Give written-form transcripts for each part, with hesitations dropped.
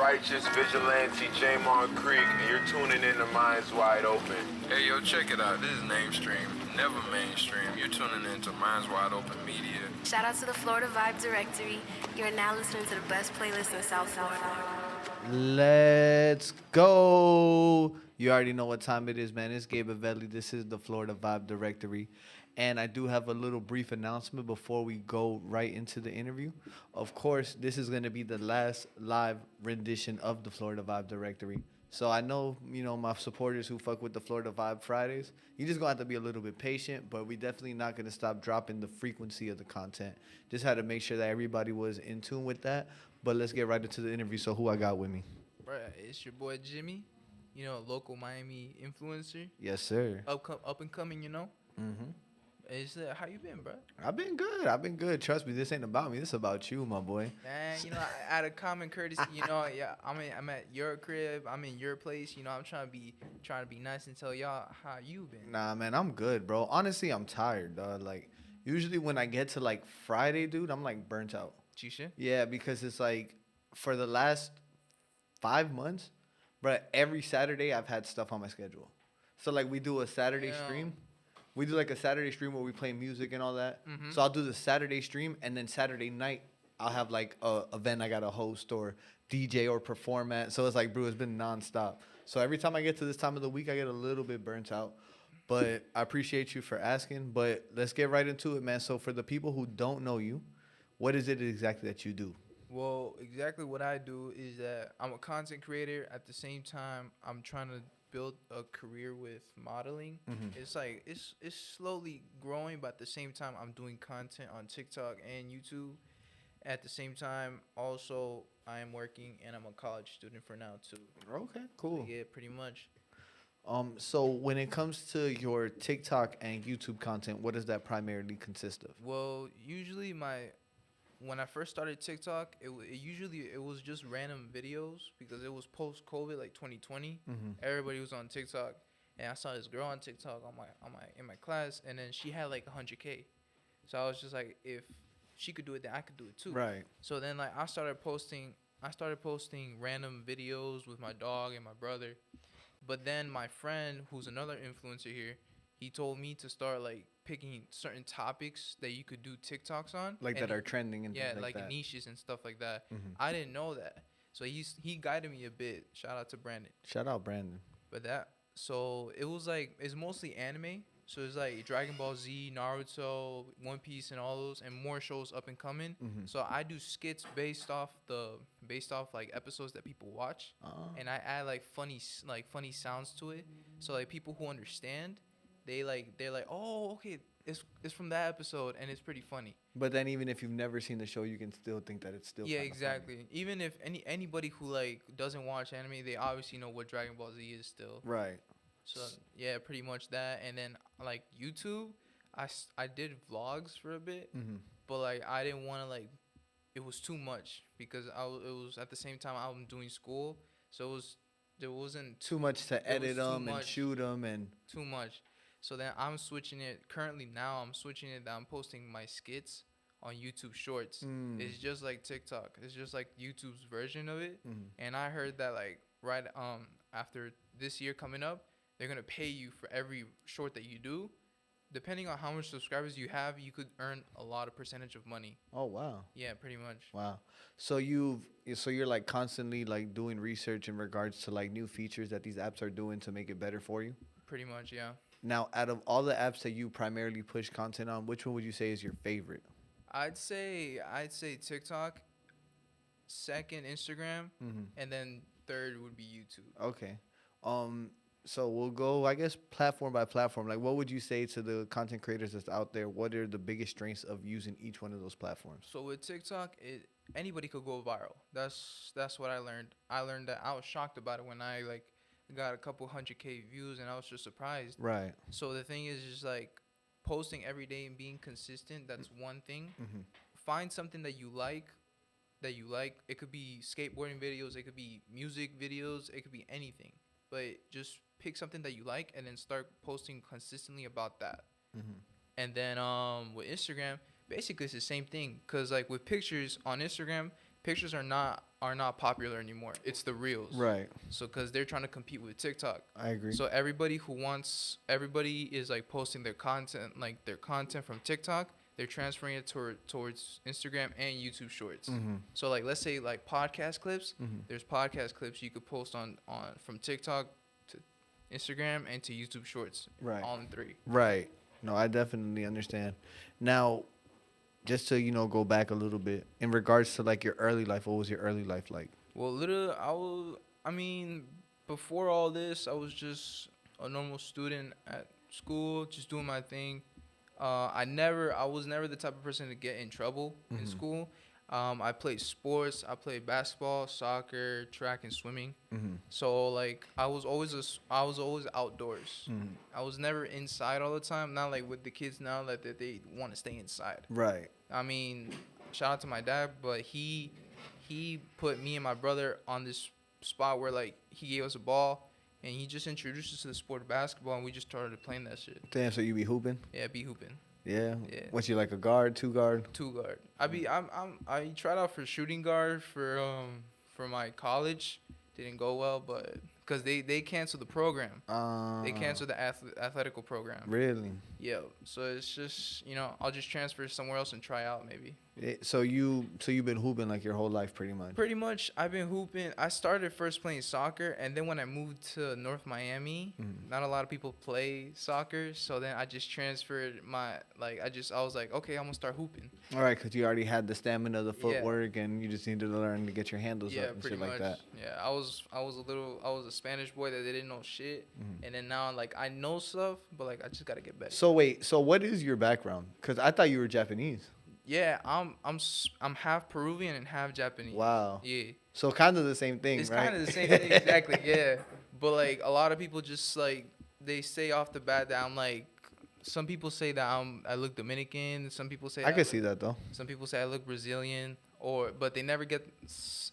righteous vigilante Jamon Creek, and you're tuning in to Minds Wide Open. Hey, yo, check it out. This is Namestream, never mainstream. You're tuning in to Minds Wide Open Media. Shout out to the Florida Vibe Directory. You're now listening to the best playlist in South Florida. Let's go. You already know what time it is, man. It's Gabe Avelli. This is the Florida Vibe Directory. And I do have a little brief announcement before we go right into the interview. Of course, this is going to be the last live rendition of the Florida Vibe Directory. So I know, my supporters who fuck with the Florida Vibe Fridays, you just going to have to be a little bit patient, but we definitely not going to stop dropping the frequency of the content. Just had to make sure that everybody was in tune with that. But let's get right into the interview. So who I got with me? Bruh, it's your boy Jimmy, local Miami influencer. Yes, sir. Up and coming, Mm-hmm. How you been, bro? I've been good. Trust me, this ain't about me. This is about you, my boy. Man, out of common courtesy, yeah, I'm at your crib. I'm in your place. I'm trying to be nice and tell y'all how you been. Nah, man, I'm good, bro. Honestly, I'm tired, dog. Like, usually when I get to, like, Friday, dude, I'm, like, burnt out. Chisha? Yeah, because it's, like, for the last 5 months, bro, every Saturday I've had stuff on my schedule. So, like, we do a Saturday stream. We do like a Saturday stream where we play music and all that. Mm-hmm. So I'll do the Saturday stream, and then Saturday night I'll have like a event I got to host or DJ or perform at. So it's like, bro, it's been nonstop. So every time I get to this time of the week, I get a little bit burnt out. But I appreciate you for asking. But let's get right into it, man. So for the people who don't know you, what is it exactly that you do? Well, exactly what I do is that I'm a content creator. At the same time, I'm trying to build a career with modeling. Mm-hmm. It's like it's slowly growing, but at the same time I'm doing content on TikTok and YouTube. At the same time, also I am working and I'm a college student for now too. Okay, cool. Yeah, pretty much. So when it comes to your TikTok and YouTube content, what does that primarily consist of? Well, usually when I first started TikTok, it was just random videos because it was post-COVID, like 2020. Mm-hmm. Everybody was on TikTok, and I saw this girl on TikTok in my class, and then she had like 100K. So I was just like, if she could do it, then I could do it too. Right. So then like I started posting random videos with my dog and my brother, but then my friend, who's another influencer here, he told me to start like picking certain topics that you could do TikToks on, like that are trending and yeah, things like that. Niches and stuff like that. Mm-hmm. I didn't know that, so he guided me a bit. Shout out to Brandon. Shout out Brandon. But so it was like it's mostly anime. So it's like Dragon Ball Z, Naruto, One Piece, and all those, and more shows up and coming. Mm-hmm. So I do skits based off like episodes that people watch, and I add like funny sounds to it. So like people who understand, they're like, oh, okay, it's from that episode, and it's pretty funny. But then even if you've never seen the show, you can still think that it's still exactly. Funny. Even if anybody who like doesn't watch anime, they obviously know what Dragon Ball Z is still. Right. So yeah, pretty much that. And then like YouTube, I did vlogs for a bit, mm-hmm. but like I didn't want to like, it was too much because it was at the same time I'm doing school, so there wasn't too much to edit them and shoot them and too much. So then I'm switching it. Currently now I'm switching it that I'm posting my skits on YouTube Shorts. It's just like TikTok. It's just like YouTube's version of it. Mm-hmm. And I heard that like right after this year coming up, they're gonna pay you for every short that you do. Depending on how much subscribers you have, you could earn a lot of percentage of money. Oh wow. Yeah, pretty much. Wow. So you're like constantly like doing research in regards to like new features that these apps are doing to make it better for you? Pretty much, yeah. Now, out of all the apps that you primarily push content on, which one would you say is your favorite? I'd say TikTok, second Instagram, mm-hmm. and then third would be YouTube. Okay. So we'll go, I guess, platform by platform. Like, what would you say to the content creators that's out there? What are the biggest strengths of using each one of those platforms? So with TikTok, anybody could go viral. That's what I learned. I learned that. I was shocked about it when I like got a couple 100K views, and I was just surprised. Right. So the thing is just like posting every day and being consistent. That's one thing. Mm-hmm. Find something that you like. It could be skateboarding videos. It could be music videos. It could be anything. But just pick something that you like and then start posting consistently about that. Mm-hmm. And then with Instagram, basically it's the same thing. Because like with pictures on Instagram, pictures are not not popular anymore. It's the reels. Right. So because they're trying to compete with TikTok. I agree. So everybody is like posting their content from TikTok. They're transferring it towards Instagram and YouTube Shorts. So like let's say like podcast clips. There's podcast clips you could post on from TikTok to Instagram and to YouTube Shorts. Right. All in 3. Right. No, I definitely understand. Now, just to go back a little bit in regards to like your early life. What was your early life like? Well, I mean, before all this, I was just a normal student at school, just doing my thing. I was never the type of person to get in trouble in school. I played sports. I played basketball, soccer, track, and swimming. So like I was always outdoors. I was never inside all the time. Not like with the kids now that they want to stay inside. Right. I mean, shout out to my dad, but he put me and my brother on this spot where like he gave us a ball and he just introduced us to the sport of basketball and we just started playing that shit. Damn, so you be hooping? Yeah, be hooping. Yeah. Yeah. What, you like a guard, 2 guard? 2 guard. I tried out for shooting guard for my college. Didn't go well, but because they canceled the program. They canceled the athletical program. Really? Yeah. So it's just I'll just transfer somewhere else and try out maybe. So you've been hooping like your whole life pretty much? Pretty much, I've been hooping. I started first playing soccer, and then when I moved to North Miami, not a lot of people play soccer. So then I just transferred I was like, okay, I'm gonna start hooping. All right, because you already had the stamina, the footwork, and you just needed to learn to get your handles up and pretty shit much. like that. Yeah, I was a Spanish boy that they didn't know shit, and then now like I know stuff, but like I just gotta get better. So wait, so what is your background? Because I thought you were Japanese. Yeah, I'm half Peruvian and half Japanese. Wow. Yeah. So kind of the same thing, It's right? kind of the same thing, exactly. Yeah, but like a lot of people just like they say off the bat that I'm like. Some people say that I look Dominican. Some people say I can see that though. Some people say I look Brazilian, but they never get.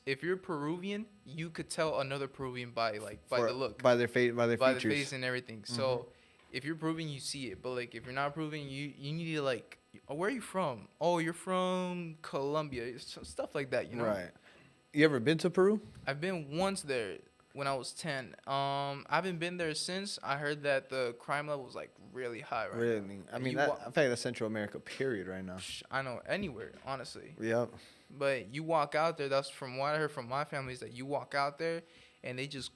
If you're Peruvian, you could tell another Peruvian by the look, by their face, by their by features, the face and everything. So if you're Peruvian, you see it. But like if you're not Peruvian, you need to like, oh, where are you from? Oh, you're from Colombia, stuff like that. Right. You ever been to Peru? I've been once there when I was 10. I haven't been there since. I heard that the crime level was like really high right now. Really? I mean, in fact, that's Central America, period, right now. I know, anywhere, honestly. Yep. But you walk out there, that's from what I heard from my family, is that you walk out there and they just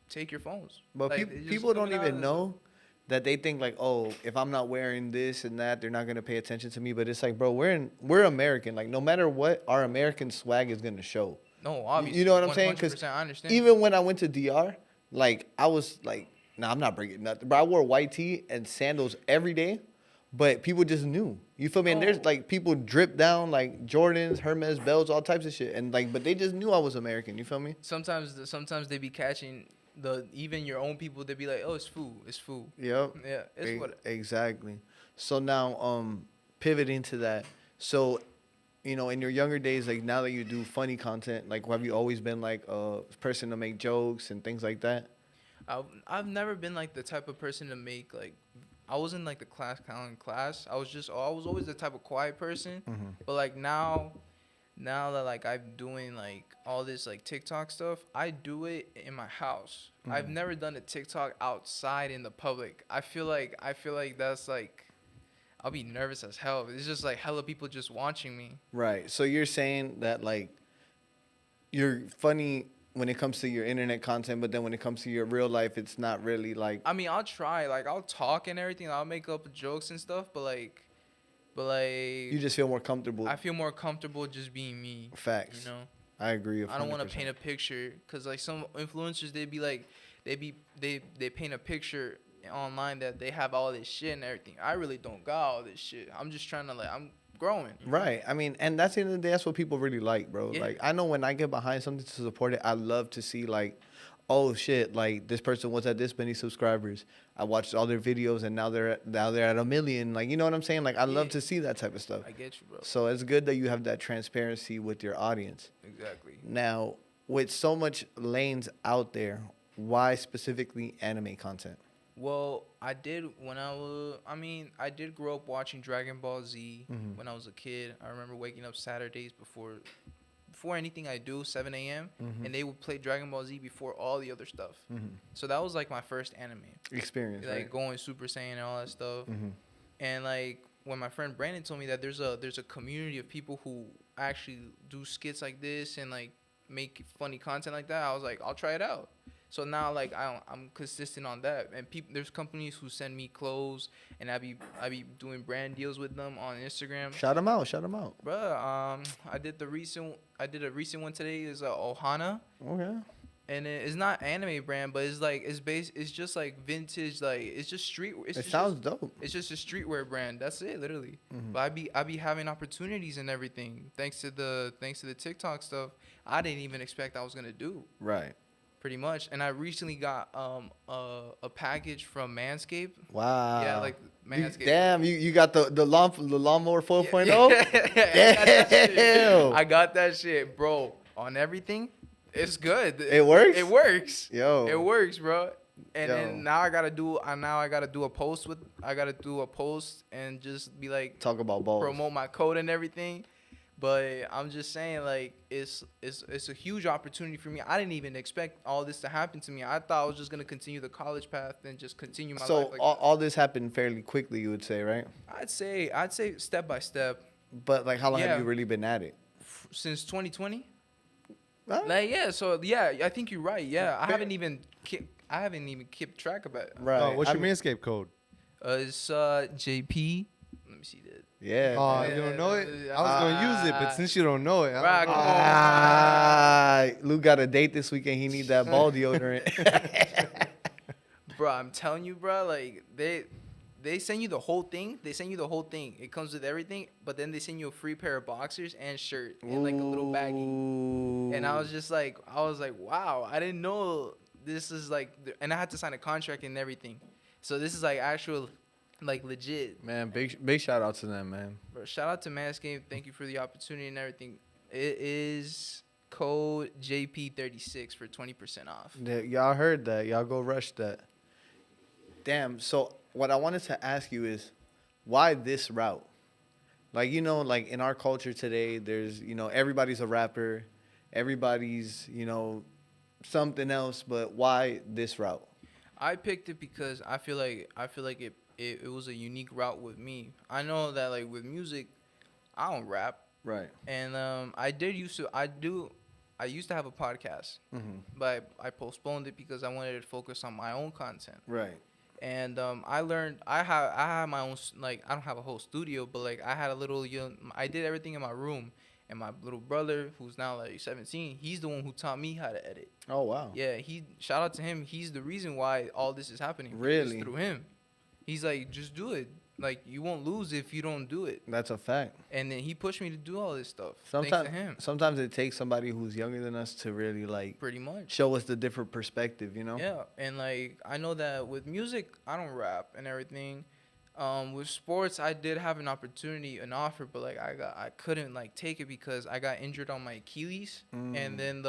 take your phones. But like, people don't even know that they think like, oh, if I'm not wearing this and that, they're not gonna pay attention to me. But it's like, bro, we're American. Like, no matter what, our American swag is gonna show. No, obviously. You know what I'm saying? Because even when I went to DR, like I was like, nah, I'm not bringing nothing. But I wore white tee and sandals every day. But people just knew. You feel me? And there's like people drip down like Jordans, Hermes belts, all types of shit. And like, but they just knew I was American. You feel me? Sometimes they be catching even your own people. They be like, oh, it's food. Yep. Yeah. It's what. Exactly. So now, pivoting to that. So, in your younger days, like now that you do funny content, like have you always been like a person to make jokes and things like that? I've never been like the type of person to make like. I wasn't like the class clown in class. I was always the type of quiet person. But like now that like I'm doing like all this like TikTok stuff, I do it in my house. I've never done a TikTok outside in the public. I feel like that's like I'll be nervous as hell. It's just like hella people just watching me. Right. So you're saying that like you're funny when it comes to your internet content, but then when it comes to your real life, it's not really like. I mean, I'll try. Like, I'll talk and everything. I'll make up jokes and stuff. But like. You just feel more comfortable. I feel more comfortable just being me. Facts. I agree. 100%. I don't want to paint a picture because like some influencers, they paint a picture online that they have all this shit and everything. I really don't got all this shit. I'm just trying to I'm growing. Right. I mean, and that's the end of the day. That's what people really like, bro. Yeah. Like, I know when I get behind something to support it, I love to see like, oh shit, like this person was at this many subscribers. I watched all their videos and now they're at 1 million. Like, you know what I'm saying? Like, I love to see that type of stuff. I get you, bro. So it's good that you have that transparency with your audience. Exactly. Now, with so much lanes out there, why specifically anime content? Well, I did grow up watching Dragon Ball Z when I was a kid. I remember waking up Saturdays before anything I do, 7 a.m. And they would play Dragon Ball Z before all the other stuff. So that was like my first anime experience, like right? going Super Saiyan and all that stuff. And like when my friend Brandon told me that there's a community of people who actually do skits like this and like make funny content like that, I was like, I'll try it out. So now like I'm consistent on that, and there's companies who send me clothes, and I be doing brand deals with them on Instagram. Shout them out. Shout them out. Bruh, I did a recent one today. Is Ohana. Okay. And it's not anime brand, but it's just like vintage, like it's just street. It sounds dope. It's just a streetwear brand. That's it, literally. But I be having opportunities and everything thanks to the TikTok stuff. I didn't even expect I was gonna do. Right. Pretty much. And I recently got a package from Manscaped. Wow. Yeah, like Manscaped. Damn, you got the lawnmower 4.0. Damn. I got that shit, bro. On everything. It's good. It works? It works. Yo. It works, bro. And Yo. then now I gotta do a post and just be like Talk about balls. promote my code and everything. But I'm just saying, like, it's a huge opportunity for me. I didn't even expect all this to happen to me. I thought I was just gonna continue the college path and just continue my life. So Like all this happened fairly quickly, you would say, right? I'd say step by step. But like, how long Yeah. have you really been at it? Since 2020. Huh? Like I think you're right. Yeah, I haven't even kept track of it. Right. Oh, what's I your mean, Manscaped code? It's JP. Let me see that. Yeah. Oh, you don't know it? I was gonna use it, but since you don't know it, I Right, don't come know. on. Luke got a date this weekend. He need that ball deodorant. Bro, I'm telling you, bro. Like they send you the whole thing. It comes with everything, but then they send you a free pair of boxers and shirt and like a little baggie. And I was like, wow, I didn't know this is like, and I had to sign a contract and everything. So this is like actual, like legit. Man, big shout out to them, man. Bro, shout out to Manscaped. Thank you for the opportunity and everything. It is code JP36 for 20% off. Y'all heard that. Y'all go rush that. Damn. So what I wanted to ask you is, why this route? Like, you know, like in our culture today, there's, you know, everybody's a rapper, everybody's, you know, something else, but why this route? I picked it because I feel like it was a unique route with me. I know that like with music, I don't rap, Right. and I used to have a podcast, but I postponed it because I wanted to focus on my own content. Right. And I learned I have my own, like, I don't have a whole studio, but like I had a little I did everything in my room, and my little brother, who's now like 17, he's the one who taught me how to edit. Oh, wow. Yeah, shout out to him. He's the reason why all this is happening. Really? It's through him. He's like, just do it. Like, you won't lose if you don't do it. That's a fact. And then he pushed me to do all this stuff. Thanks to him. Sometimes it takes somebody who's younger than us to really like Pretty much. show us the different perspective, you know? Yeah, and like I know that with music, I don't rap and everything. With sports, I did have an offer, but like I couldn't like take it because I got injured on my Achilles, and then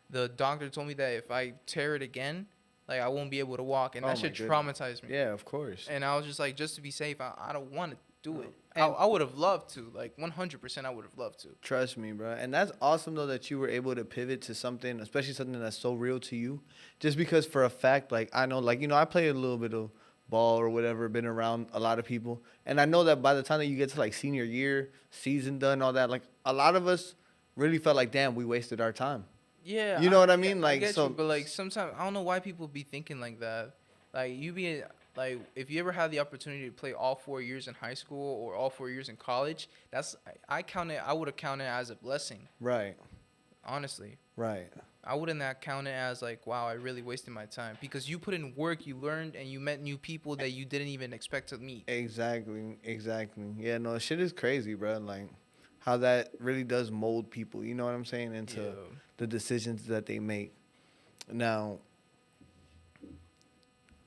the doctor told me that if I tear it again, like I won't be able to walk, and Oh that my should goodness. traumatize me. Yeah, of course. And I was just like, just to be safe, I don't want to do it. And- I would have loved to, like 100%. I would have loved to. Trust me, bro. And that's awesome, though, that you were able to pivot to something, especially something that's so real to you. Just because for a fact, like, I know, like, you know, I play a little bit of ball or whatever, been around a lot of people. And I know that by the time that you get to, like, senior year, season done, all that, like, a lot of us really felt like, damn, we wasted our time. Yeah. You know what I mean? Like, get so- you, but like sometimes I don't know why people be thinking like that. Like like if you ever had the opportunity to play all 4 years in high school or all 4 years in college, I would have counted it as a blessing. Right. Honestly, Right. I wouldn't have counted it as like, wow, I really wasted my time, because you put in work, you learned, and you met new people that you didn't even expect to meet. Exactly. Yeah, no, shit is crazy, bro. Like, how that really does mold people, you know what I'm saying, into Yeah. the decisions that they make. Now,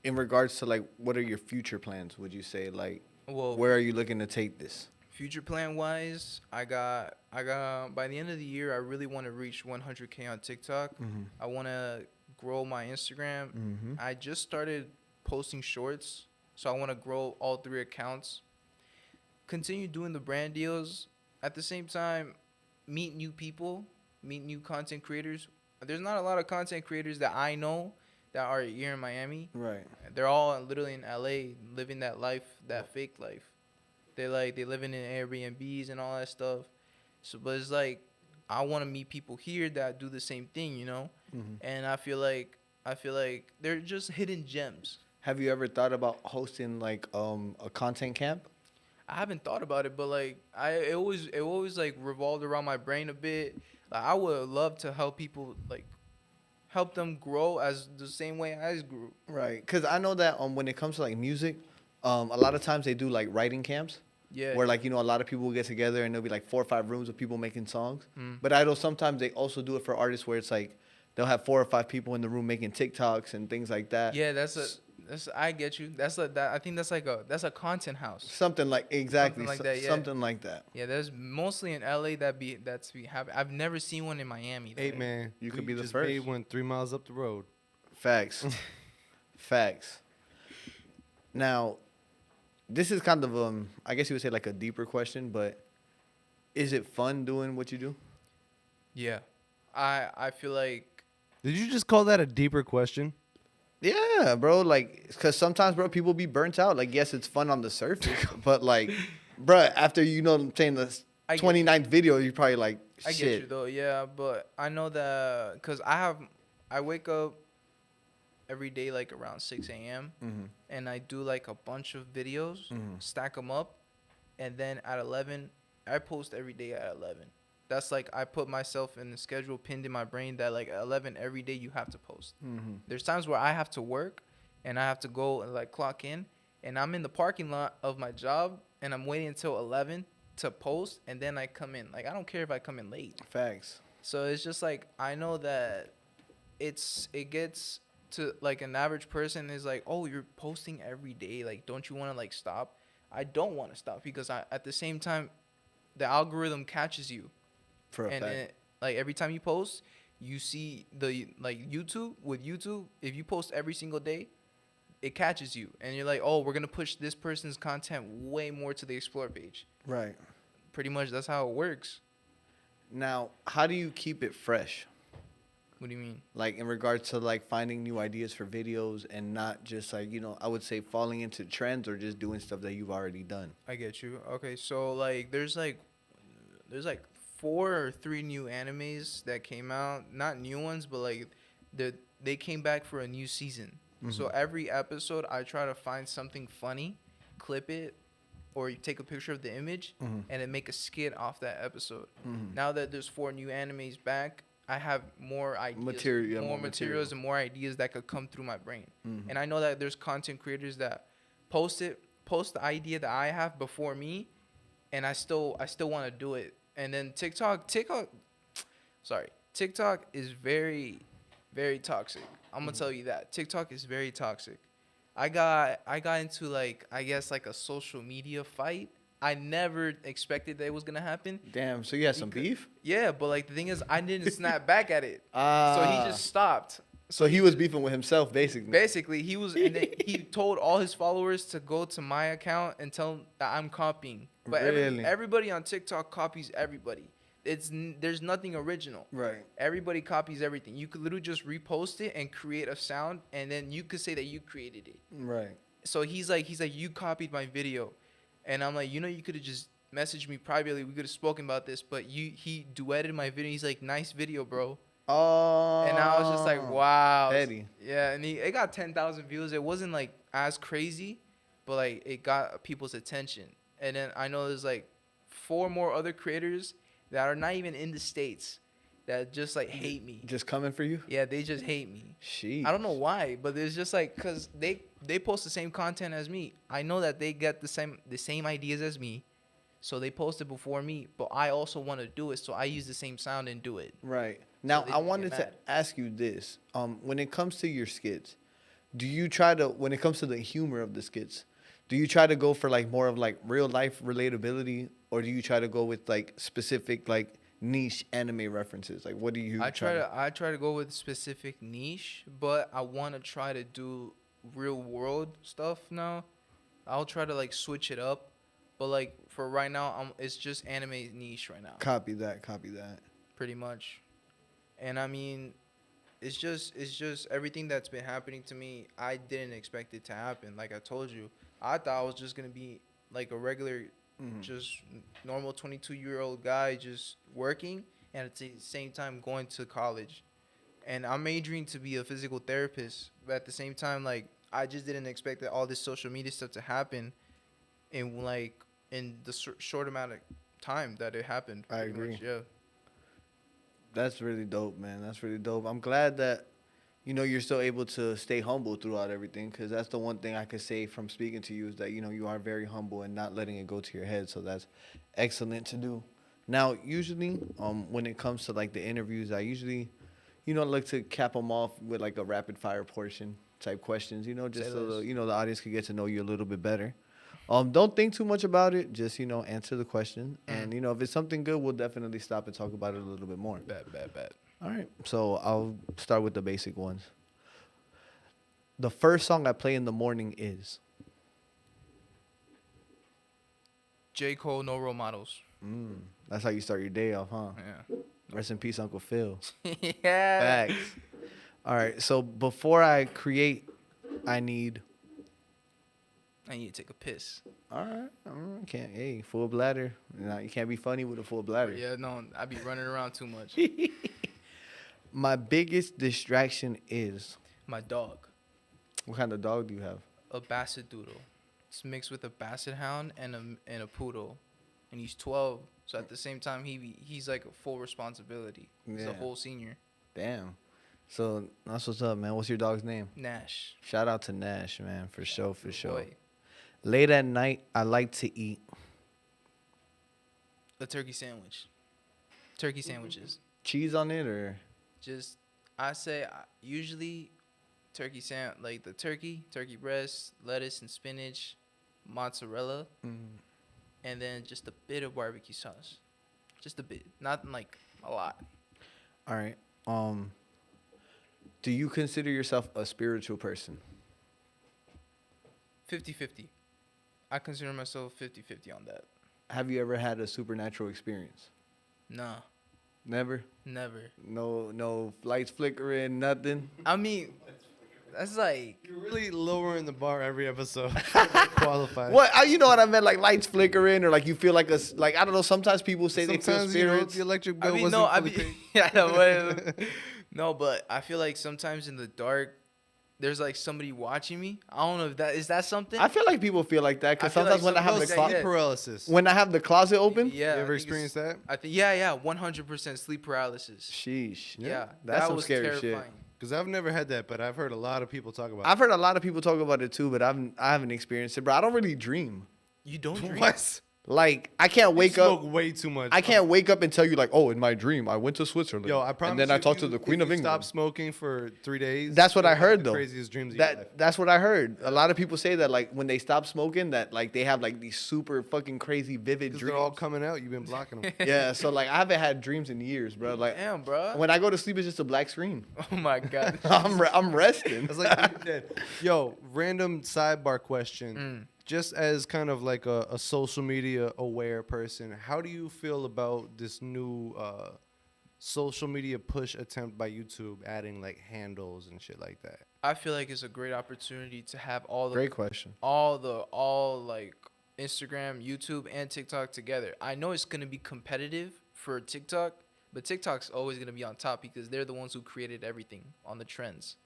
in regards to, like, what are your future plans, would you say? Like, Well, where are you looking to take this? future plan wise, I got by the end of the year, I really want to reach 100K on TikTok. I want to grow my Instagram. I just started posting shorts, so I want to grow all 3 accounts. Continue doing the brand deals. At the same time, meet new people, meet new content creators. There's not a lot of content creators that I know that are here in Miami. Right. They're all literally in LA living that life, that fake life. They living in Airbnbs and all that stuff. So, but it's like I want to meet people here that do the same thing, you know. And I feel like they're just hidden gems. Have you ever thought about hosting like a content camp? I haven't thought about it, but like it always like revolved around my brain a bit. Like I would love to help people, like help them grow as the same way I grew. Right. Because I know that when it comes to like music, a lot of times they do like writing camps. Yeah. Where like, you know, a lot of people will get together and there'll be like 4 or 5 rooms of people making songs. Mm. But I know sometimes they also do it for artists where it's like they'll have 4 or 5 people in the room making TikToks and things like that. Yeah, that's I get you. I think that's a content house. Something like exactly Something like that, yeah. Something like that. Yeah, there's mostly in LA that's happen. I've never seen one in Miami. Hey though. man, You we could be the just first. made one 3 miles up the road. Facts. Facts. Now, this is kind of I guess you would say like a deeper question, but is it fun doing what you do? Yeah, I feel like Did you just call that a deeper question? Yeah, bro. Like, because sometimes, bro, people be burnt out. Like, yes, it's fun on the surface, but like, bro, after you know what I'm saying, the I get 29th video, you're probably like, I shit. get you though. Yeah, but I know that because I wake up every day like around 6 a.m. And I do like a bunch of videos, stack them up, and then at 11, I post every day at 11. That's like I put myself in the schedule pinned in my brain that like at 11 every day you have to post. There's times where I have to work and I have to go and like clock in, and I'm in the parking lot of my job and I'm waiting until 11 to post, and then I come in. Like I don't care if I come in late. Facts. So it's just like I know that it gets to like an average person is like, oh, you're posting every day. Like, don't you want to like stop? I don't want to stop because at the same time, the algorithm catches you. For a And fact. like every time you post, you see the like YouTube with YouTube. If you post every single day, it catches you, and you're like, oh, we're gonna push this person's content way more to the explore page. Right. Pretty much that's how it works. Now, how do you keep it fresh? What do you mean? Like in regards to like finding new ideas for videos and not just like, you know, I would say falling into trends or just doing stuff that you've already done. I get you. Okay, so like there's like 4 or 3 new animes that came out. Not new ones, but like they came back for a new season. So every episode I try to find something funny, clip it, or you take a picture of the image and then make a skit off that episode. Now that there's 4 new animes back, I have more ideas, more materials and more ideas that could come through my brain. And I know that there's content creators that post the idea that I have before me, and I still want to do it. And then TikTok is very, very toxic. I'm gonna tell you that TikTok is very toxic. I got into like I guess like a social media fight. I never expected that it was gonna happen. Damn, so you had some beef? Yeah, but like the thing is, I didn't snap back at it. So he just stopped. So he was beefing with himself, basically. Basically, he was, and then he told all his followers to go to my account and tell them that I'm copying. But Really? everybody on TikTok copies everybody. There's nothing original. Right. Everybody copies everything. You could literally just repost it and create a sound, and then you could say that you created it. Right. So he's like, you copied my video, and I'm like, you could have just messaged me privately. We could have spoken about this, but he duetted my video. He's like, nice video, bro. Oh. And I was just like, wow. Petty. Yeah, and it got 10,000 views. It wasn't like as crazy, but like it got people's attention. And then I know there's like 4 more other creators that are not even in the States that just like hate me. Just coming for you? Yeah, they just hate me. Sheesh. I don't know why, but it's just like because they post the same content as me. I know that they get the same ideas as me, so they post it before me. But I also want to do it, so I use the same sound and do it. Right. Now, they I get wanted to mad. ask you this. When it comes to your skits, do you try to, when it comes to the humor of the skits, do you try to go for like more of like real life relatability, or do you try to go with like specific like niche anime references? Like, what do you I try to go with specific niche, but I want to try to do real world stuff now. I'll try to like switch it up, But like for right now, it's just anime niche right now, Copy that. Copy that. pretty much. And I mean, it's just everything that's been happening to me. I didn't expect it to happen. Like I told you, I thought I was just gonna be like a regular, just normal 22-year-old guy just working, and at the same time going to college. And I'm majoring to be a physical therapist, but at the same time, like I just didn't expect that all this social media stuff to happen in the short amount of time that it happened. I pretty agree. much, yeah. That's really dope, man. That's really dope. I'm glad that, you're still able to stay humble throughout everything, because that's the one thing I could say from speaking to you is that, you are very humble and not letting it go to your head. So that's excellent to do. Now, usually, when it comes to like the interviews, I usually, look to cap them off with like a rapid fire portion type questions, just Say so less. the audience could get to know you a little bit better. Don't think too much about it. Just, answer the question. And, if it's something good, we'll definitely stop and talk about it a little bit more. Bad. All right. So I'll start with the basic ones. The first song I play in the morning is. J. Cole, No Role Models. That's how you start your day off, huh? Yeah. Rest in peace, Uncle Phil. Yeah. Facts. All right. So before I create, I need. I need to take a piss. All right. Can't. Hey, full bladder. You can't be funny with a full bladder. Yeah, no, I be running around too much. My biggest distraction is. My dog, What kind of dog do you have? a basset doodle. It's mixed with a basset hound and a poodle, and he's 12. So at the same time, he's like a full responsibility. He's a Yeah. whole senior. Damn. So that's what's up, man. What's your dog's name? Nash. Shout out to Nash, man. For sure. Boy, Late at night, I like to eat. a turkey sandwich. Turkey sandwiches. Cheese on it or? Just I say usually like the turkey breast, lettuce and spinach, mozzarella, and then just a bit of barbecue sauce. Just a bit, not like a lot. All right. Do you consider yourself a spiritual person? 50-50. I consider myself 50-50 on that. Have you ever had a supernatural experience? Nah, Never? never. No lights flickering, nothing? I mean, that's like You're really lowering the bar every episode. Qualified. What? You know what I meant? Like lights flickering, or like you feel like like I don't know. Sometimes people say they feel Sometimes, spirits. the electric I bill mean, wasn't no, I fully mean, paid. yeah, no, no, but I feel like sometimes in the dark, there's like somebody watching me. I don't know if that is that something. I feel like people feel like that because I feel like sometimes when I have some the girls closet, say, yeah. Paralysis. when I have the closet open, Yeah, You I ever think it's- experienced that? I think yeah, 100% sleep paralysis. sheesh. Yeah, That's that some was scary shit. terrifying. Because I've never had that, but I've heard a lot of people talk about I've heard a lot of people talk about it too, but I haven't experienced it, bro. I don't really dream. You don't it. dream. What? Like I can't wake You smoke up. way too much. I can't wake up and tell you like, oh, in my dream I went to Switzerland. Yo, I promise. And then you, I if talked to you- the Queen if of you England. Stop smoking for 3 days. That's what you'll I have heard the though. Craziest dreams of your life. That's what I heard. A lot of people say that like when they stop smoking, that like they have like these super fucking crazy vivid Because dreams. they're all coming out. You've been blocking them. Yeah, so like I haven't had dreams in years, bro. Like Damn, bro. when I go to sleep, it's just a black screen. Oh my god. I'm resting. It's like you're dead. Yo, random sidebar question. Just as kind of like a social media aware person, how do you feel about this new social media push attempt by YouTube, adding like handles and shit like that? I feel like it's a great opportunity to have all the Great question. all like Instagram, YouTube, and TikTok together. I know it's gonna be competitive for TikTok, but TikTok's always gonna be on top because they're the ones who created everything on the trends.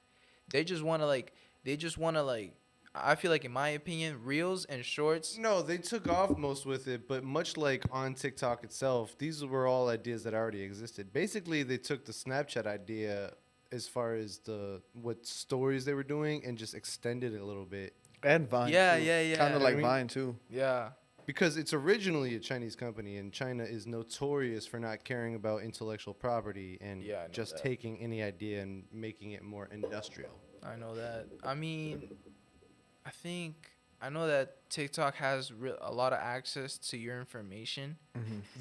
They just wanna like I feel like in my opinion, Reels and Shorts. No, they took off most with it, but much like on TikTok itself, these were all ideas that already existed. Basically, they took the Snapchat idea as far as what stories they were doing and just extended it a little bit. And Vine. Yeah, too. yeah. Kind of I like mean- Vine too. Yeah. Because it's originally a Chinese company, and China is notorious for not caring about intellectual property and Yeah, I know just that. taking any idea and making it more industrial. I know that. I mean, I know that TikTok has a lot of access to your information.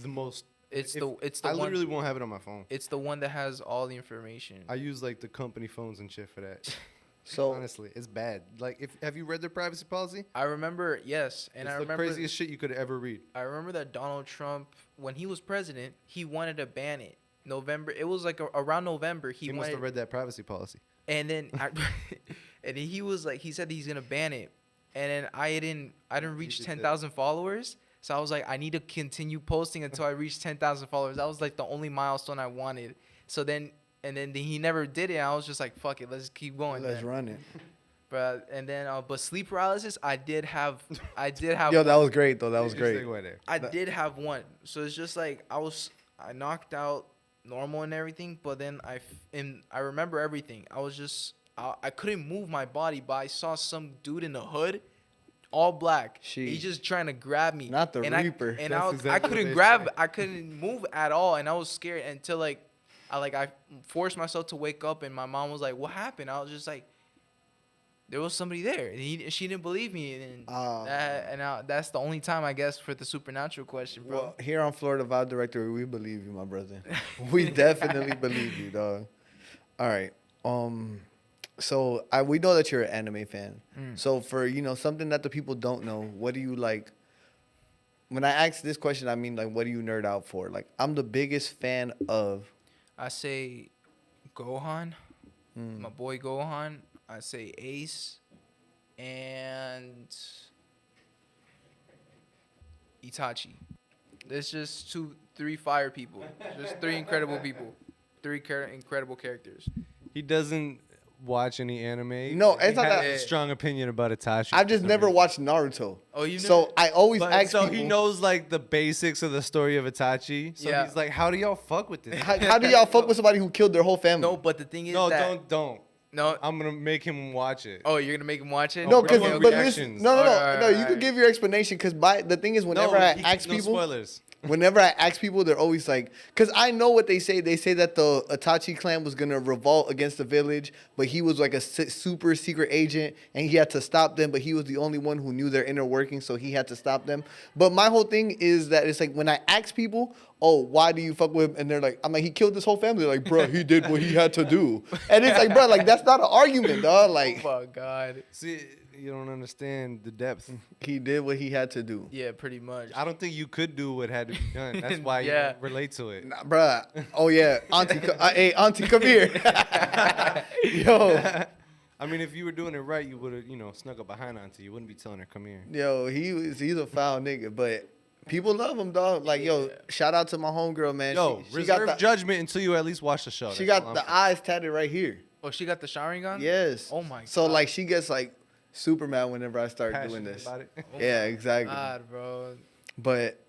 The most. It's if- the I one. literally won't have it on my phone. It's the one that has all the information. I use like the company phones and shit for that. So Honestly, it's bad. Like, have you read their privacy policy? I remember, yes, and It's I the remember craziest shit you could ever read. I remember that Donald Trump, when he was president, he wanted to ban it. November, it was like around November. He You wanted, must have read that privacy policy. and then and then he was like, he said he's gonna ban it, and then I didn't reach did 10,000 followers, so I was like, I need to continue posting until I reach 10,000 followers. That was like the only milestone I wanted. So then, and then he never did it. I was just like, fuck it, let's keep going. let's then. run it. But and then, but sleep paralysis, I did have. Yo, that was great though. That was Just great. take away there. I did have one. So it's just like I knocked out normal and everything, but then I remember everything. I couldn't move my body, but I saw some dude in the hood, all black. He's Sheesh. just trying to grab me. Not the and Reaper. I That's exactly what couldn't they grab. say. I couldn't move at all, and I was scared until I forced myself to wake up, and my mom was like, "What happened?" I was just like, there was somebody there, and she didn't believe me, and that's the only time, I guess, for the supernatural question, bro. Well, here on Florida Vibe Directory, we believe you, my brother. We definitely believe you, dog. All right. So we know that you're an anime fan. So for something that the people don't know, what do you like? When I ask this question, I mean like, what do you nerd out for? Like, I'm the biggest fan of. I say Gohan, my boy Gohan. I say Ace, and Itachi. There's just 3 fire people. Just 3 incredible people. 3 incredible characters. He doesn't watch any anime. No, he it's not has that- a strong opinion about Itachi. I've just never watched Naruto. Oh, you So never- I always But, ask so people. he knows like the basics of the story of Itachi. So Yeah. he's like, how do y'all fuck with this? How do y'all fuck with somebody who killed their whole family? No, but the thing is No, that don't. no. I'm gonna make him watch it. Oh, you're gonna make him watch it? No, we're because doing but reactions. listen, no. Alright, You can alright. give your explanation because the thing is, whenever I ask no people, spoilers. whenever I ask people, they're always like, because I know what they say. They say that the Itachi clan was gonna revolt against the village, but he was like a super secret agent, and he had to stop them. But he was the only one who knew their inner workings, so he had to stop them. But my whole thing is that it's like when I ask people, "Oh, why do you fuck with him?" and they're like, "I'm like, he killed his whole family." Like, bro, he did what he had to do, and it's like, bro, like that's not an argument, dog. Like, Oh my god. See, you don't understand the depth. he did what he had to do. Yeah, pretty much. I don't think you could do what had to be done. That's why you Yeah. don't relate to it. Nah, bruh. Oh yeah, Auntie. Hey, Auntie, come here. Yo, I mean, if you were doing it right, you would have, snuck up behind Auntie. You wouldn't be telling her, come here. yo, he's a foul nigga, but people love him, dog. Like, yo, shout out to my homegirl, man. Yo, she reserve got the, judgment until you at least watch the show. she That's got all the I'm saying. eyes tatted right here. Oh, she got the Sharingan? Yes. Oh my So God. like, she gets like super mad whenever I start doing Passionate this. about it. Yeah, exactly. God, bro. But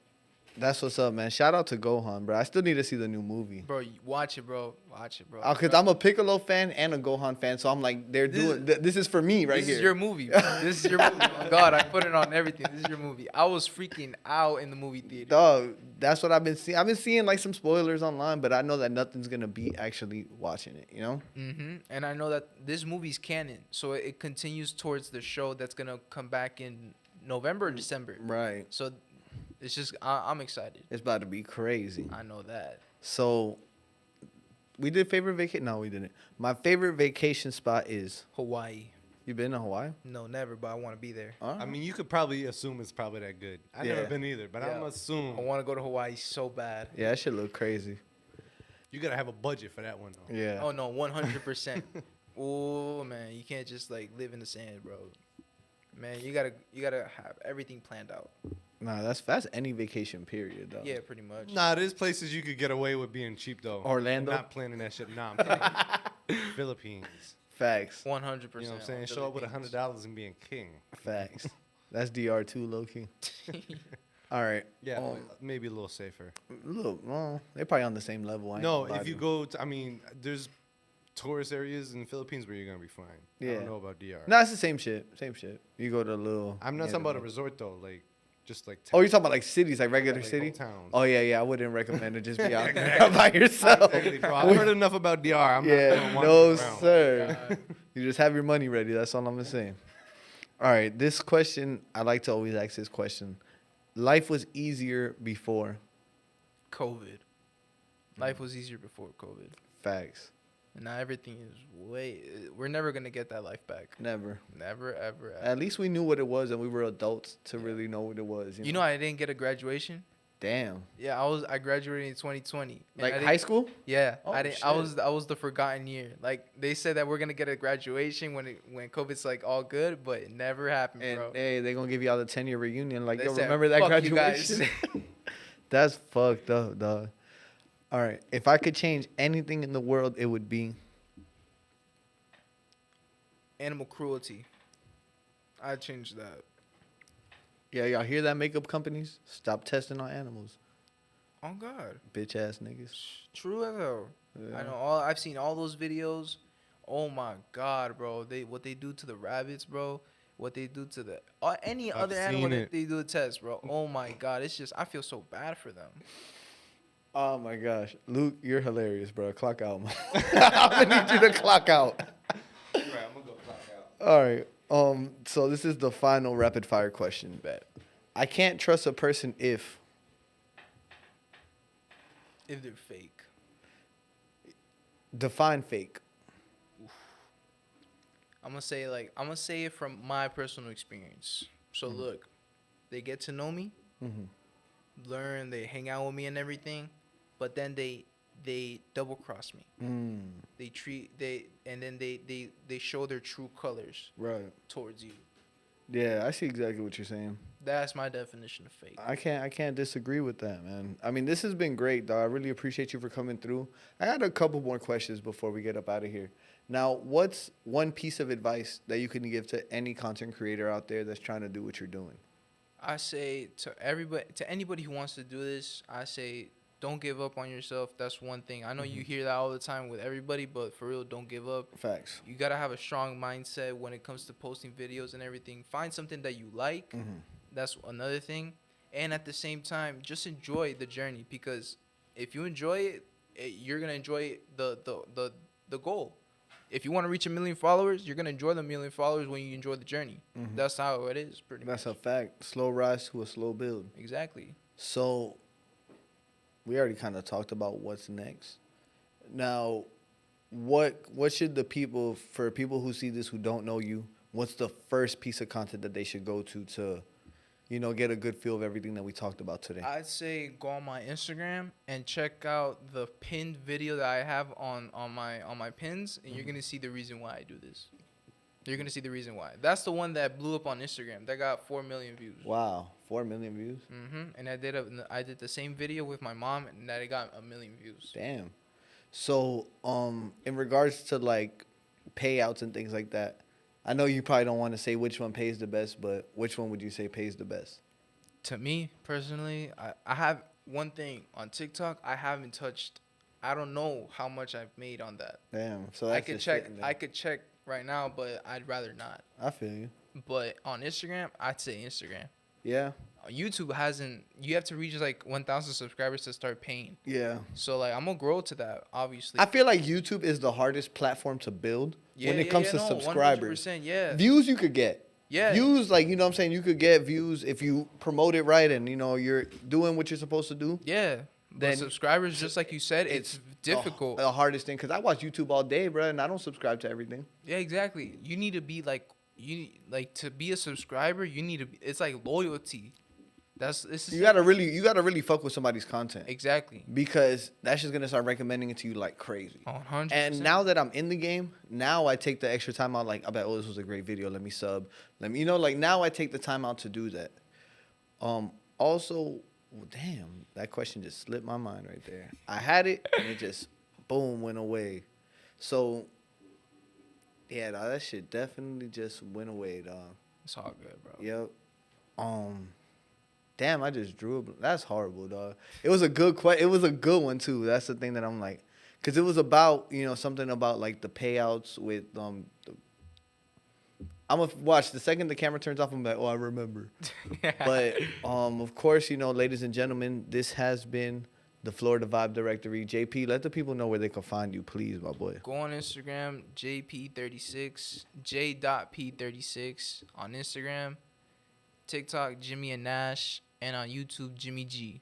that's what's up, man. Shout out to Gohan, bro. I still need to see the new movie. Bro, watch it, bro. Watch it, bro. Cause I'm a Piccolo fan and a Gohan fan, so I'm like, this is for me right This here. is your movie, bro. This is your movie. Oh, God, I put it on everything. This is your movie. I was freaking out in the movie theater. Dog, that's what I've been seeing. I've been seeing like some spoilers online, but I know that nothing's gonna beat actually watching it. You know? And I know that this movie's canon, so it continues towards the show that's gonna come back in November or December. Right. So it's just I'm excited. It's about to be crazy. I know that. So, we did favorite vacation. No, we didn't. My favorite vacation spot is. Hawaii. You been to Hawaii? No, never, but I want to be there. I mean, you could probably assume it's probably that good. I've never Yeah. been either, but I'm Yeah. assuming I want to go to Hawaii so bad. Yeah, that shit look crazy. you gotta have a budget for that one though. Yeah. Oh no, 100%. Oh man, you can't just like live in the sand, bro. Man, you gotta have everything planned out. Nah, that's any vacation period though. Yeah, pretty much. Nah, there's places you could get away with being cheap though. Orlando? I'm not planning that shit. Nah, I'm planning Philippines. Facts. 100%. You know what I'm saying? Show up with $100 and being king. Facts. That's DR too, low key. All right. Yeah, maybe a little safer. Look, well, they're probably on the same level. I ain't No, gonna lie if to you go to, I mean, there's tourist areas in the Philippines where you're gonna be fine. I Yeah. don't know about DR. No, it's the same shit. Same shit. You go to a little. I'm not yeah, talking about a the- resort though, like just like. Oh, you're talking about like cities, like regular like city. towns. Oh yeah. I wouldn't recommend it. Just be out there by yourself. Exactly, bro. I've heard enough about DR. I'm not Yeah, gonna wander no around. sir. You just have your money ready. That's all I'm gonna say. All right, this question I like to always ask this question. Life was easier before. COVID. Life was easier before COVID. Facts. And now everything is we're never gonna get that life back. Never. Never, ever, ever. At least we knew what it was, and we were adults to really know what it was. You know, I didn't get a graduation. Damn. Yeah, I graduated in 2020. and Like I high didn't- school? Yeah, Oh, I didn't. shit. I was the forgotten year. Like they said that we're gonna get a graduation when COVID's like all good, but it never happened, And bro. hey, they gonna give you all the 10-year reunion. Like, They yo, said, remember that "Fuck you guys." graduation? That's fucked up, dog. All right. If I could change anything in the world, it would be Animal cruelty. I changed that. yeah, y'all hear that, makeup companies? Stop testing on animals. Oh God, Bitch ass niggas. true as hell. Yeah. I know. I've seen all those videos. Oh my God, bro. What they do to the rabbits, bro. What they do to any I've other animal seen that it. they do a test, bro. Oh my God, it's just I feel so bad for them. Oh my gosh. Luke, you're hilarious, bro. Clock out, man. I'm gonna need you to clock out. Right, I'm gonna go clock out. All right. So this is the final rapid fire question. Bet. I can't trust a person if If they're fake. define fake. I'm gonna say it from my personal experience. So look, they get to know me, learn, they hang out with me and everything, but then they double cross me. They show their true colors Right. towards you. Yeah, I see exactly what you're saying. That's my definition of fake. I can't disagree with that, man. I mean, this has been great, dog. I really appreciate you for coming through. I had a couple more questions before we get up out of here. Now, what's one piece of advice that you can give to any content creator out there that's trying to do what you're doing? I say to anybody who wants to do this, I say don't give up on yourself. That's one thing. I know you hear that all the time with everybody, but for real, don't give up. Facts. You gotta have a strong mindset when it comes to posting videos and everything. Find something that you like. That's another thing. And at the same time, just enjoy the journey, because if you enjoy it, you're gonna enjoy the goal. If you want to reach 1 million followers, you're gonna enjoy the 1 million followers when you enjoy the journey. That's how it is, pretty That's much. a fact. Slow rise to a slow build. Exactly. So, we already kind of talked about what's next. Now, what should for people who see this who don't know you, what's the first piece of content that they should go to, get a good feel of everything that we talked about today? I'd say go on my Instagram and check out the pinned video that I have on my pins, and you're gonna see the reason why I do this. You're gonna see the reason why. That's the one that blew up on Instagram. That got 4 million views. Wow, 4 million views? And I did the same video with my mom, and that it got 1 million views. Damn. So, in regards to like payouts and things like that, I know you probably don't want to say which one pays the best, but which one would you say pays the best? To me personally, I have one thing on TikTok. I haven't touched. I don't know how much I've made on that. Damn. So that's I could just check. sitting there. I could check right now, but I'd rather not. I feel you. But on Instagram, I'd say Instagram. Yeah. YouTube hasn't. You have to reach like 1,000 subscribers to start paying. Yeah. So like I'm gonna grow to that, obviously. I feel like YouTube is the hardest platform to build when it comes to subscribers. 100%, yeah. Views you could get. Yeah. Views, like, you know what I'm saying? You could get views if you promote it right and, you're doing what you're supposed to do. Yeah. Then But subscribers, just like you said, it's difficult. The hardest thing, because I watch YouTube all day, bro, and I don't subscribe to everything. Yeah, exactly. You need to be like to be a subscriber. You need to. It's like loyalty. You gotta really fuck with somebody's content. Exactly. Because that's just gonna start recommending it to you like crazy. 100%. And now that I'm in the game, now I take the extra time out. Like, I bet, this was a great video. Let me sub. Now I take the time out to do that. Also, damn, that question just slipped my mind right there. I had it and it just boom went away. So, yeah, dog, that shit definitely just went away, dog. It's all good, bro. Yep. Damn, I just drew it. That's horrible, dog. It was a good It was a good one too. That's the thing that I'm like, because it was about something about like the payouts with I'm gonna watch the second the camera turns off. I'm like, oh, I remember. But of course, ladies and gentlemen, this has been the Florida Vibe Directory. JP, let the people know where they can find you, please, my boy. Go on Instagram, JP36, J.P36 on Instagram, TikTok, Jimmy and Nash, and on YouTube, Jimmy G.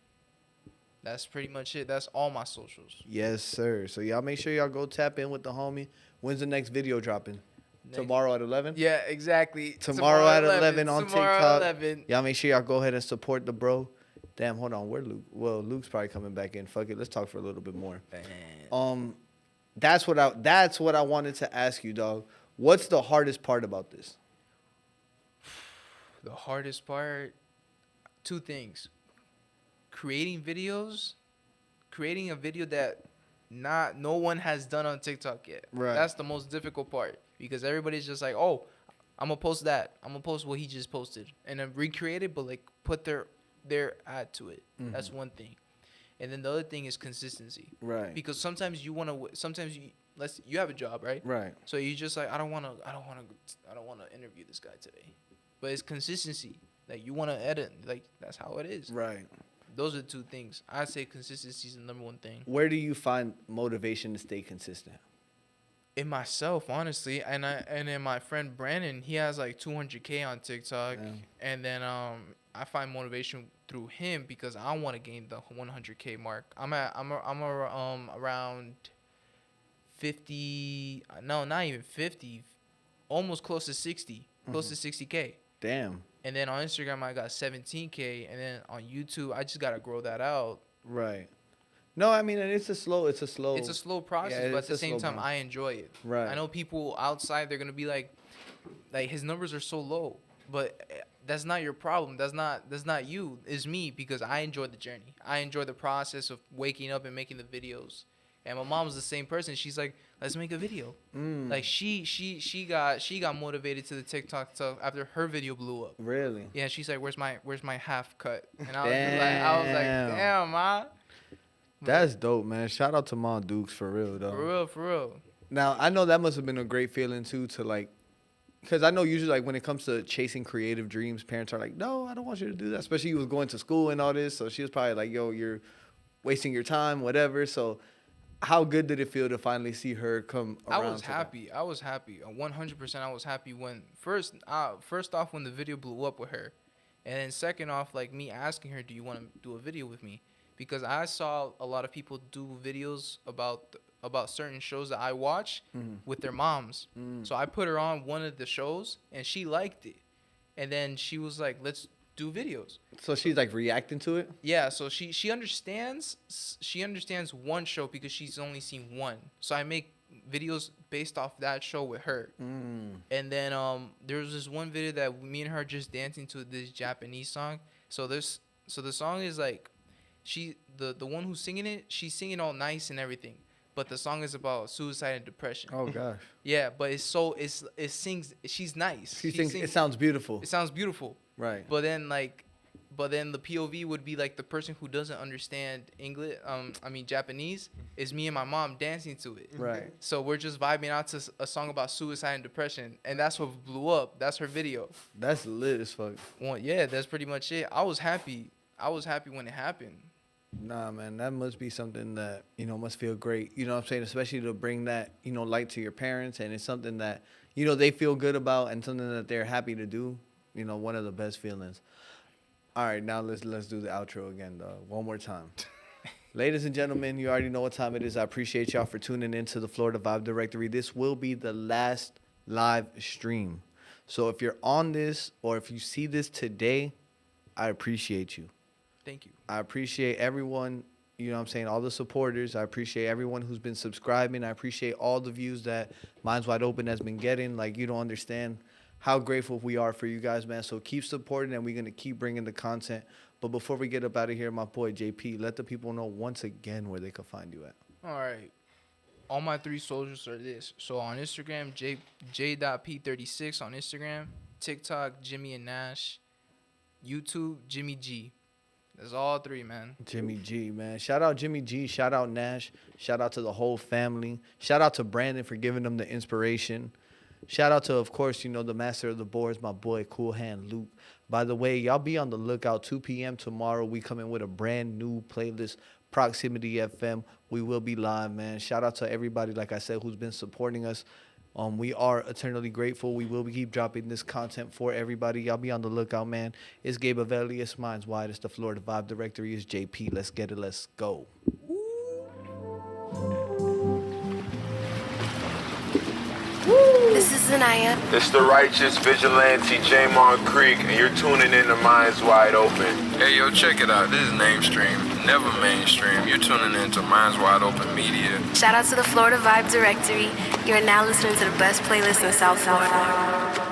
That's pretty much it. That's all my socials. Yes, sir. So y'all make sure y'all go tap in with the homie. When's the next video dropping? Next- Tomorrow at 11? Yeah, exactly. Tomorrow at 11 on Tomorrow TikTok. at 11. Y'all make sure y'all go ahead and support the bro. Damn, hold on. Where Luke? Well, Luke's probably coming back in. Fuck it. Let's talk for a little bit more. That's what I wanted to ask you, dog. What's the hardest part about this? The hardest part, two things. Creating a video that no one has done on TikTok yet. Right. That's the most difficult part because everybody's just like, oh, I'm gonna post that. I'm gonna post what he just posted and then recreate it, but like put their add to it. That's one thing. And then the other thing is consistency. Right. Because sometimes you you have a job, right? Right. So you just like I don't want to interview this guy today. But it's consistency. Like you want to edit, like that's how it is. Right. Those are the two things. I'd say consistency is the number one thing. Where do you find motivation to stay consistent? In myself, honestly, and in my friend Brandon, he has like 200K on TikTok, and then I find motivation through him because I want to gain the 100K mark. I'm around 50. No, not even 50. Almost close to 60. Close to 60K. Damn. And then on Instagram, I got 17K, and then on YouTube, I just gotta grow that out. Right. No, I mean, and it's a slow process, Yeah, but at it's the a same slow time, grind. I enjoy it. Right. I know people outside, they're gonna be like his numbers are so low, but that's not your problem. That's not you. It's me because I enjoy the journey. I enjoy the process of waking up and making the videos. And my mom's the same person. She's like, let's make a video. Like she got motivated to the TikTok stuff after her video blew up. Really? Yeah, she's like, where's my half cut? And I was like, damn, ma. That's dope, man. Shout out to Mom Dukes for real, though. For real. Now, I know that must have been a great feeling, too, to, like, because I know usually, like, when it comes to chasing creative dreams, parents are like, no, I don't want you to do that. Especially you was going to school and all this. So she was probably like, yo, you're wasting your time, whatever. So how good did it feel to finally see her come around? I was happy. 100% I was happy when first off when the video blew up with her. And then second off, like me asking her, do you want to do a video with me? Because I saw a lot of people do videos about certain shows that I watch with their moms. So I put her on one of the shows and she liked it. And then she was like, let's do videos. So she's like reacting to it? Yeah, so she understands one show because she's only seen one. So I make videos based off that show with her. And then there was this one video that me and her just dancing to this Japanese song. So the song is like the one who's singing it, she's singing all nice and everything. But the song is about suicide and depression. Oh gosh. Yeah, but it sings she's nice. She thinks it sounds beautiful. It sounds beautiful. Right. But then the POV would be like the person who doesn't understand English, Japanese, is me and my mom dancing to it. Right. So we're just vibing out to a song about suicide and depression, and that's what blew up. That's her video. That's lit as fuck. Well, yeah, that's pretty much it. I was happy when it happened. Nah, man, that must be something that, must feel great. You know what I'm saying? Especially to bring that, light to your parents. And it's something that, they feel good about and something that they're happy to do. One of the best feelings. All right, now let's do the outro again, dog. One more time. Ladies and gentlemen, you already know what time it is. I appreciate y'all for tuning in to the Florida Vibe Directory. This will be the last live stream. So if you're on this or if you see this today, I appreciate you. Thank you. I appreciate everyone, all the supporters. I appreciate everyone who's been subscribing. I appreciate all the views that Minds Wide Open has been getting. Like, you don't understand how grateful we are for you guys, man. So keep supporting, and we're going to keep bringing the content. But before we get up out of here, my boy JP, let the people know once again where they can find you at. All right. All my 3 socials are this. So on Instagram, j.p36 on Instagram. TikTok, Jimmy and Nash. YouTube, Jimmy G. That's all 3, man. Jimmy G, man. Shout out Jimmy G. Shout out Nash. Shout out to the whole family. Shout out to Brandon for giving them the inspiration. Shout out to, of course, the master of the boards, my boy, Cool Hand Luke. By the way, y'all be on the lookout. 2 p.m. tomorrow, we come in with a brand new playlist, Proximity FM. We will be live, man. Shout out to everybody, like I said, who's been supporting us. We are eternally grateful. We will keep dropping this content for everybody. Y'all be on the lookout, man. It's Gabe Avelius, Minds Wide. It's the Florida Vibe Directory. Is JP. Let's get it. Let's go. This is Zanaya. It's the righteous vigilante Jamon Creek, and you're tuning in to Minds Wide Open. Hey, yo, check it out. This is Namestream, never mainstream. You're tuning in to Minds Wide Open Media. Shout out to the Florida Vibe Directory. You're now listening to the best playlist in South Florida.